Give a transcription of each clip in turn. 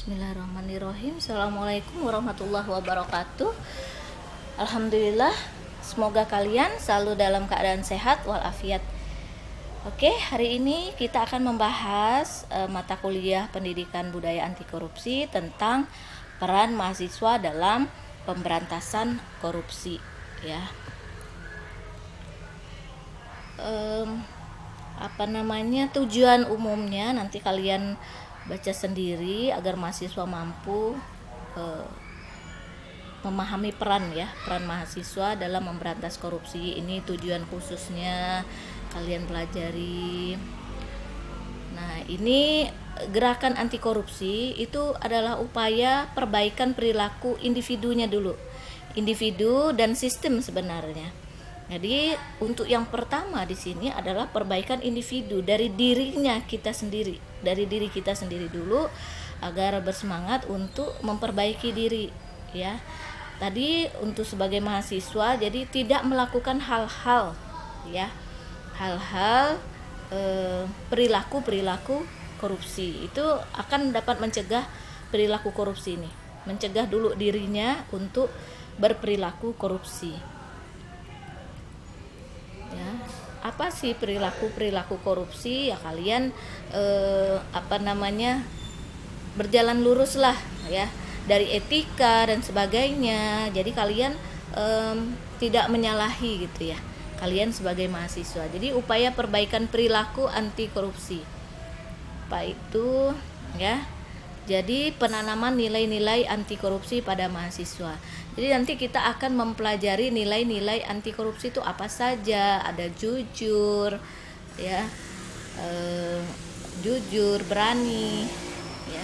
Bismillahirrahmanirrahim. Assalamualaikum warahmatullahi wabarakatuh. Alhamdulillah, semoga kalian selalu dalam keadaan sehat walafiat. Oke, hari ini kita akan membahas mata kuliah Pendidikan Budaya Anti Korupsi tentang peran mahasiswa dalam pemberantasan korupsi, ya. Tujuan umumnya nanti kalian baca sendiri agar mahasiswa mampu memahami peran mahasiswa dalam memberantas korupsi. Ini tujuan khususnya kalian pelajari. Nah, ini gerakan anti korupsi itu adalah upaya perbaikan perilaku individunya dulu, individu dan sistem sebenarnya. Jadi untuk yang pertama di sini adalah perbaikan individu dari dirinya kita sendiri, dari diri kita sendiri dulu agar bersemangat untuk memperbaiki diri, ya. Tadi untuk sebagai mahasiswa jadi tidak melakukan hal-hal, ya, hal-hal perilaku korupsi. Itu akan dapat mencegah perilaku korupsi ini, mencegah dulu dirinya untuk berperilaku korupsi. Apa sih perilaku korupsi? Ya kalian berjalan lurus lah, ya, dari etika dan sebagainya. Jadi kalian tidak menyalahi gitu, ya, kalian sebagai mahasiswa. Jadi upaya perbaikan perilaku anti korupsi apa itu, ya. Jadi penanaman nilai-nilai anti korupsi pada mahasiswa. Jadi nanti kita akan mempelajari nilai-nilai anti korupsi itu apa saja. Ada jujur, ya, jujur, berani, ya.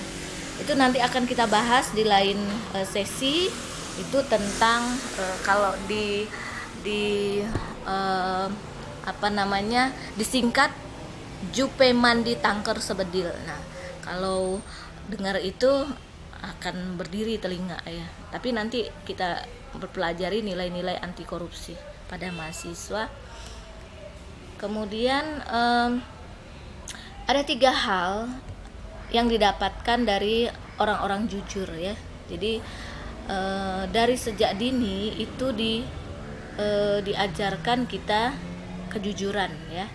Itu nanti akan kita bahas di lain sesi. Itu tentang kalau disingkat Jupemandi Tangker Sebedil. Nah, kalau dengar itu akan berdiri telinga, ya. Tapi nanti kita mempelajari nilai-nilai anti korupsi pada mahasiswa. Kemudian ada 3 hal yang didapatkan dari orang-orang jujur, ya. Jadi dari sejak dini itu diajarkan kita kejujuran, ya.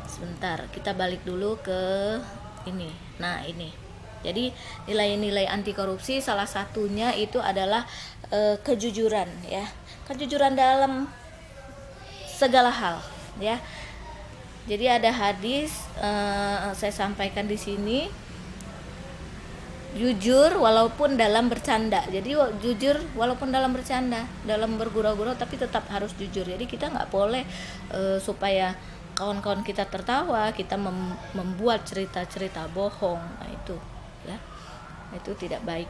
Sebentar, kita balik dulu ke ini. Nah, ini. Jadi nilai-nilai anti korupsi salah satunya itu adalah kejujuran, ya. Kejujuran dalam segala hal, ya. Jadi ada hadis saya sampaikan di sini, jujur walaupun dalam bercanda. Jadi jujur walaupun dalam bercanda, dalam bergurau-gurau, tapi tetap harus jujur. Jadi kita nggak boleh supaya kawan-kawan kita tertawa, kita membuat cerita-cerita bohong. Nah, itu, ya, itu tidak baik.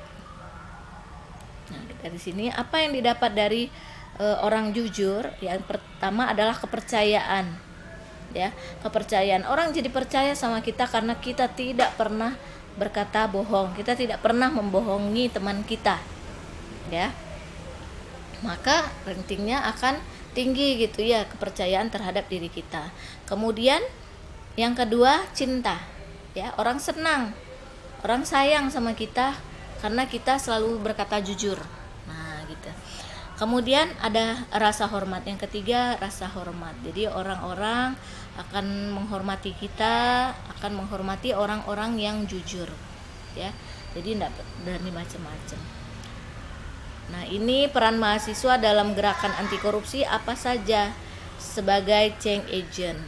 Nah, dari sini apa yang didapat dari orang jujur? Yang pertama adalah kepercayaan, ya. Kepercayaan, orang jadi percaya sama kita karena kita tidak pernah berkata bohong, kita tidak pernah membohongi teman kita, ya. Maka ratingnya akan tinggi gitu, ya, kepercayaan terhadap diri kita. Kemudian yang kedua, cinta, ya. Orang senang, orang sayang sama kita karena kita selalu berkata jujur. Nah, gitu. Kemudian ada rasa hormat. Yang ketiga, rasa hormat. Jadi orang-orang akan menghormati kita, akan menghormati orang-orang yang jujur, ya. Jadi tidak berani macam-macam. Nah, ini peran mahasiswa dalam gerakan anti korupsi apa saja sebagai change agent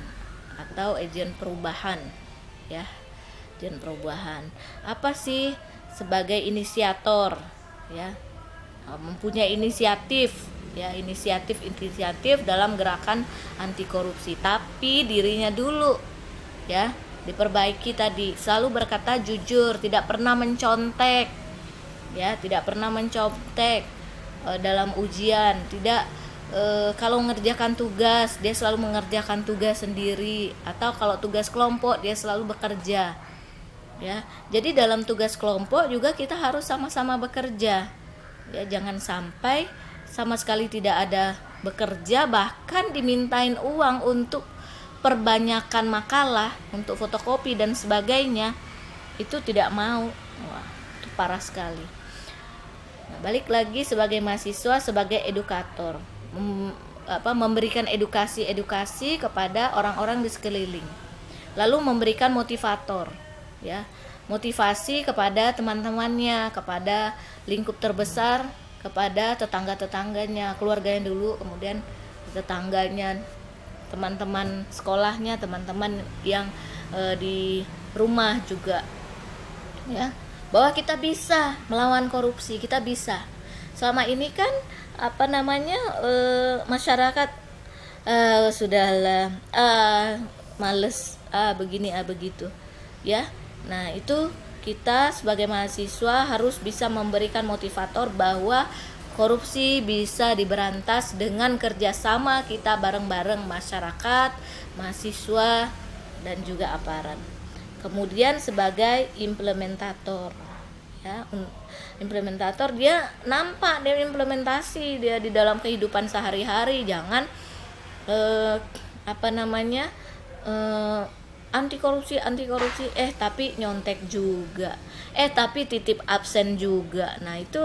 atau agen perubahan, ya. Agen perubahan. Apa sih sebagai inisiator, ya, mempunyai inisiatif, ya, inisiatif dalam gerakan anti korupsi, tapi dirinya dulu, ya, diperbaiki tadi, selalu berkata jujur, tidak pernah mencontek, ya, tidak pernah mencontek dalam ujian, tidak kalau mengerjakan tugas dia selalu mengerjakan tugas sendiri, atau kalau tugas kelompok dia selalu bekerja, ya. Jadi dalam tugas kelompok juga kita harus sama-sama bekerja, ya. Jangan sampai sama sekali tidak ada bekerja, bahkan dimintain uang untuk perbanyakan makalah, untuk fotokopi dan sebagainya, itu tidak mau. Wah, itu parah sekali. Nah, balik lagi sebagai mahasiswa, sebagai edukator, memberikan edukasi kepada orang-orang di sekeliling, lalu memberikan motivator, ya, motivasi kepada teman-temannya, kepada lingkup terbesar, kepada tetangga-tetangganya, keluarganya dulu, kemudian tetangganya, teman-teman sekolahnya, teman-teman yang di rumah juga, ya, bahwa kita bisa melawan korupsi, kita bisa. Selama ini kan masyarakat sudahlah males begini begitu, ya. Nah, itu kita sebagai mahasiswa harus bisa memberikan motivator bahwa korupsi bisa diberantas dengan kerjasama kita bareng-bareng, masyarakat, mahasiswa, dan juga aparat. Kemudian sebagai implementator, ya, implementator dia nampak, dia implementasi dia di dalam kehidupan sehari-hari. Jangan anti korupsi tapi nyontek juga, tapi titip absen juga. Nah, itu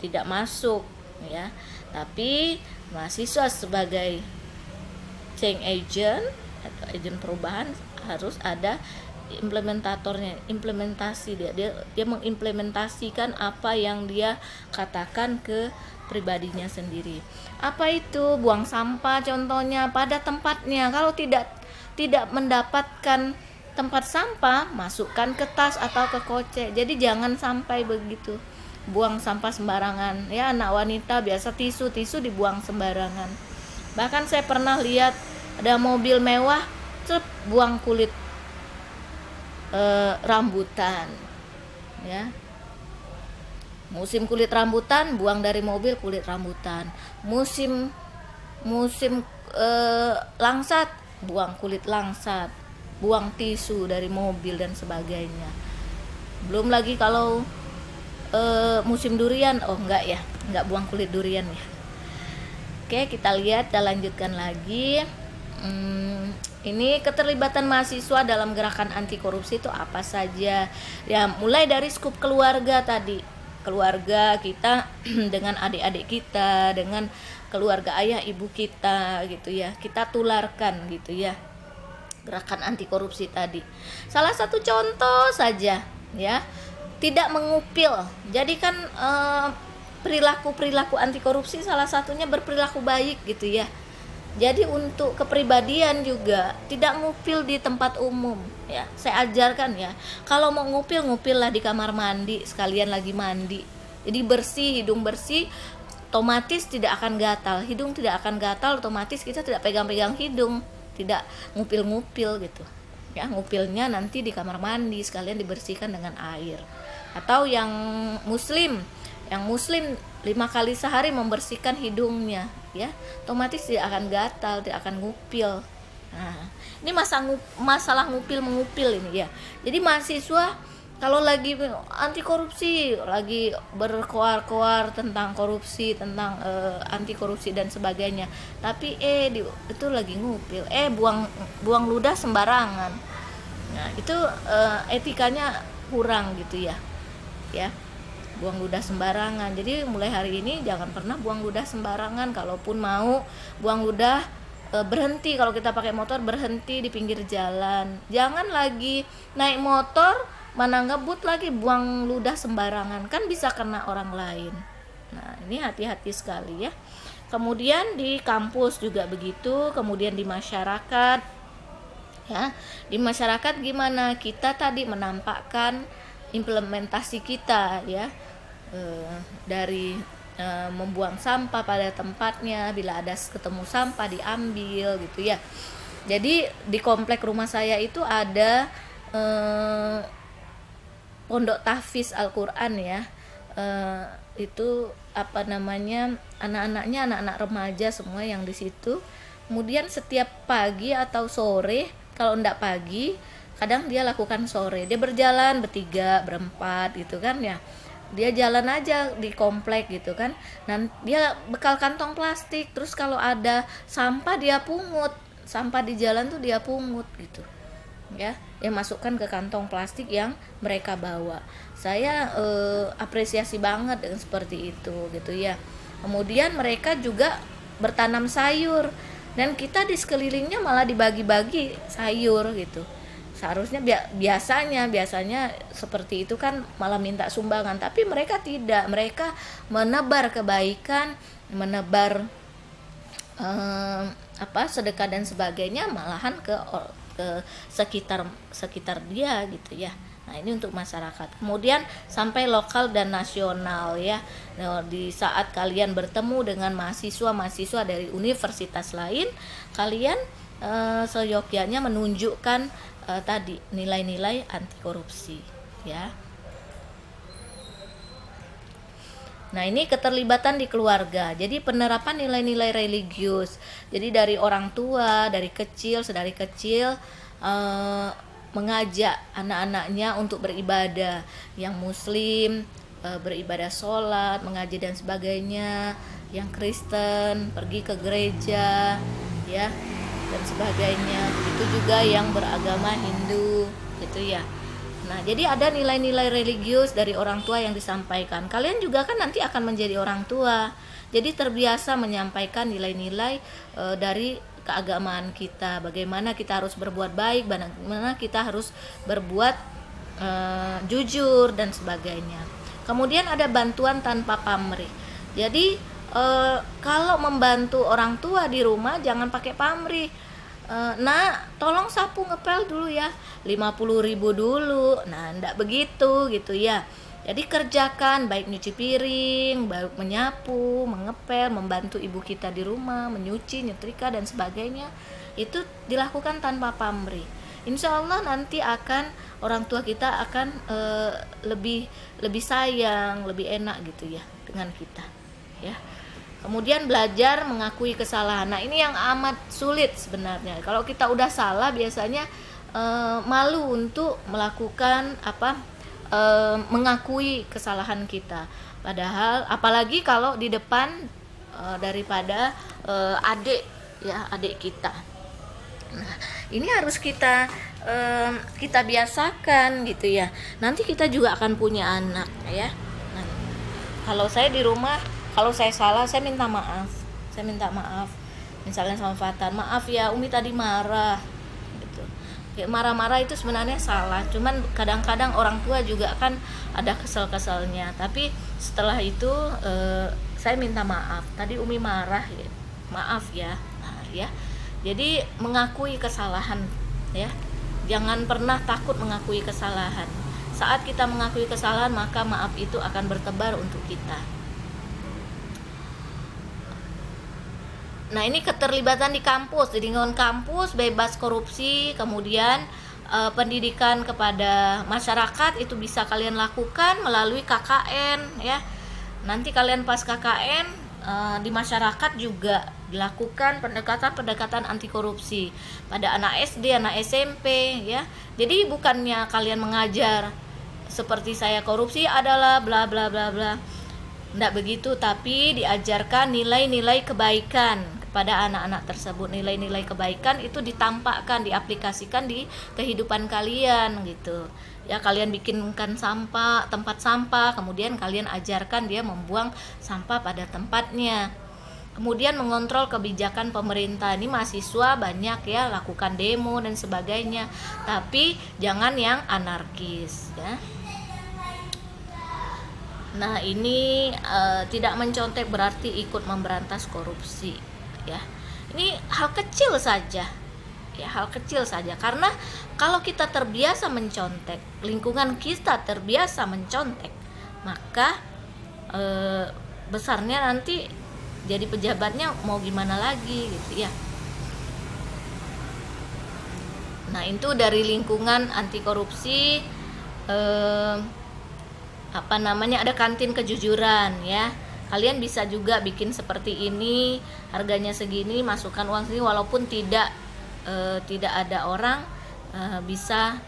tidak masuk, ya. Tapi mahasiswa sebagai change agent atau agen perubahan harus ada implementatornya, implementasi dia mengimplementasikan apa yang dia katakan ke pribadinya sendiri. Apa itu? Buang sampah contohnya pada tempatnya. Kalau tidak mendapatkan tempat sampah, masukkan ke tas atau ke kocek. Jadi jangan sampai begitu, buang sampah sembarangan, ya. Anak wanita biasa tisu dibuang sembarangan. Bahkan saya pernah lihat ada mobil mewah, buang kulit rambutan, ya. Musim kulit rambutan, buang dari mobil kulit rambutan. Musim langsat, buang kulit langsat, buang tisu dari mobil dan sebagainya. Belum lagi kalau musim durian, enggak buang kulit durian, ya. Oke, kita lanjutkan lagi. Ini keterlibatan mahasiswa dalam gerakan anti korupsi itu apa saja? Ya, mulai dari skup keluarga tadi, keluarga kita dengan adik-adik kita, dengan keluarga ayah ibu kita, gitu ya. Kita tularkan, gitu ya, gerakan anti korupsi tadi. Salah satu contoh saja, ya, tidak mengupil. Jadi kan perilaku anti korupsi salah satunya berperilaku baik, gitu ya. Jadi untuk kepribadian juga tidak ngupil di tempat umum, ya. Saya ajarkan, ya, kalau mau ngupillah di kamar mandi sekalian lagi mandi. Jadi bersih, hidung bersih, otomatis tidak akan gatal. Hidung tidak akan gatal, otomatis kita tidak pegang-pegang hidung, tidak ngupil-ngupil gitu. Ya, ngupilnya nanti di kamar mandi sekalian dibersihkan dengan air. Atau yang muslim 5 kali sehari membersihkan hidungnya, ya, otomatis tidak akan gatal, tidak akan ngupil. Nah, ini masalah ngupil-mengupil ini, ya. Jadi mahasiswa kalau lagi anti korupsi, lagi berkoar-koar tentang korupsi, tentang anti korupsi dan sebagainya, tapi itu lagi ngupil, buang ludah sembarangan. Nah, itu etikanya kurang, gitu ya. Ya. Buang ludah sembarangan. Jadi mulai hari ini jangan pernah buang ludah sembarangan. Kalaupun mau buang ludah, berhenti. Kalau kita pakai motor, berhenti di pinggir jalan. Jangan lagi naik motor mana ngebut lagi buang ludah sembarangan, kan bisa kena orang lain. Nah, ini hati-hati sekali, ya. Kemudian di kampus juga begitu, kemudian di masyarakat, ya. Di masyarakat gimana? Kita tadi menampakkan implementasi kita, ya. Dari membuang sampah pada tempatnya, bila ada ketemu sampah diambil, gitu ya. Jadi di komplek rumah saya itu ada pondok tahfiz Al-Quran, ya. Itu anak-anaknya anak-anak remaja semua yang di situ. Kemudian setiap pagi atau sore, kalau enggak pagi, kadang dia lakukan sore. Dia berjalan bertiga, berempat, gitu kan, ya. Dia jalan aja di komplek, gitu kan. Dan dia bekal kantong plastik. Terus kalau ada sampah dia pungut, sampah di jalan tuh dia pungut, gitu. ya, yang masukkan ke kantong plastik yang mereka bawa. Saya apresiasi banget dengan seperti itu gitu ya. Kemudian mereka juga bertanam sayur, dan kita di sekelilingnya malah dibagi-bagi sayur gitu. Seharusnya biasanya seperti itu kan malah minta sumbangan, tapi mereka tidak. Mereka menebar kebaikan, menebar sedekah dan sebagainya, malahan ke sekitar dia gitu ya. Nah, ini untuk masyarakat. Kemudian sampai lokal dan nasional ya. Nah, di saat kalian bertemu dengan mahasiswa dari universitas lain, kalian seyogyanya menunjukkan tadi nilai-nilai anti korupsi ya. Nah, ini keterlibatan di keluarga. Jadi penerapan nilai-nilai religius. Jadi dari orang tua, sedari kecil mengajak anak-anaknya untuk beribadah. Yang muslim beribadah sholat, mengaji dan sebagainya. Yang Kristen pergi ke gereja ya, dan sebagainya. Begitu juga yang beragama Hindu gitu ya. Nah, jadi ada nilai-nilai religius dari orang tua yang disampaikan. Kalian juga kan nanti akan menjadi orang tua. Jadi terbiasa menyampaikan nilai-nilai dari keagamaan kita. Bagaimana kita harus berbuat baik, bagaimana kita harus berbuat jujur dan sebagainya. Kemudian ada bantuan tanpa pamrih. Jadi kalau membantu orang tua di rumah jangan pakai pamrih. Nah, tolong sapu ngepel dulu ya, 50.000 dulu. Nah, enggak begitu gitu ya. Jadi kerjakan, baik nyuci piring, baik menyapu, mengepel, membantu ibu kita di rumah, menyuci, nyetrika dan sebagainya. Itu dilakukan tanpa pamrih. Insya Allah nanti orang tua kita akan lebih sayang, lebih enak gitu ya dengan kita ya. Kemudian belajar mengakui kesalahan. Nah, ini yang amat sulit sebenarnya. Kalau kita udah salah biasanya malu untuk melakukan mengakui kesalahan kita. Padahal apalagi kalau di depan daripada adik kita. Nah, ini harus kita biasakan gitu ya. Nanti kita juga akan punya anak ya. Nah, kalau saya di rumah, kalau saya salah, saya minta maaf. Misalnya sama Fatan, maaf ya, Umi tadi marah. Gitu. Kayak marah-marah itu sebenarnya salah. Cuman kadang-kadang orang tua juga kan ada kesel-keselnya. Tapi setelah itu saya minta maaf. Tadi Umi marah, ya. Maaf ya. Nah, ya. Jadi mengakui kesalahan, ya. Jangan pernah takut mengakui kesalahan. Saat kita mengakui kesalahan, maka maaf itu akan bertebar untuk kita. Nah, ini keterlibatan di kampus, di lingkungan kampus bebas korupsi. Kemudian pendidikan kepada masyarakat itu bisa kalian lakukan melalui KKN ya. Nanti kalian pas KKN di masyarakat juga dilakukan pendekatan anti korupsi pada anak SD, anak SMP ya. Jadi bukannya kalian mengajar seperti saya korupsi adalah bla bla bla bla. Tidak begitu, tapi diajarkan nilai-nilai kebaikan pada anak-anak tersebut. Nilai-nilai kebaikan itu ditampakkan, diaplikasikan di kehidupan kalian gitu ya. Kalian bikinkan tempat sampah, kemudian kalian ajarkan dia membuang sampah pada tempatnya. Kemudian mengontrol kebijakan pemerintah. Ini mahasiswa banyak ya lakukan demo dan sebagainya, tapi jangan yang anarkis ya. Nah, ini tidak mencontek berarti ikut memberantas korupsi ya. Ini hal kecil saja ya, hal kecil saja. Karena kalau kita terbiasa mencontek, lingkungan kita terbiasa mencontek, maka besarnya nanti jadi pejabatnya mau gimana lagi gitu ya. Nah, itu dari lingkungan anti korupsi. Ada kantin kejujuran ya. Kalian bisa juga bikin seperti ini, harganya segini, masukkan uang segini, walaupun tidak ada orang bisa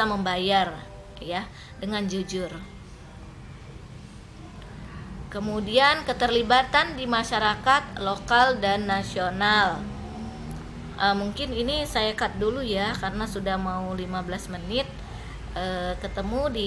membayar ya dengan jujur. Kemudian keterlibatan di masyarakat lokal dan nasional. Mungkin ini saya cut dulu ya karena sudah mau 15 menit. Ketemu di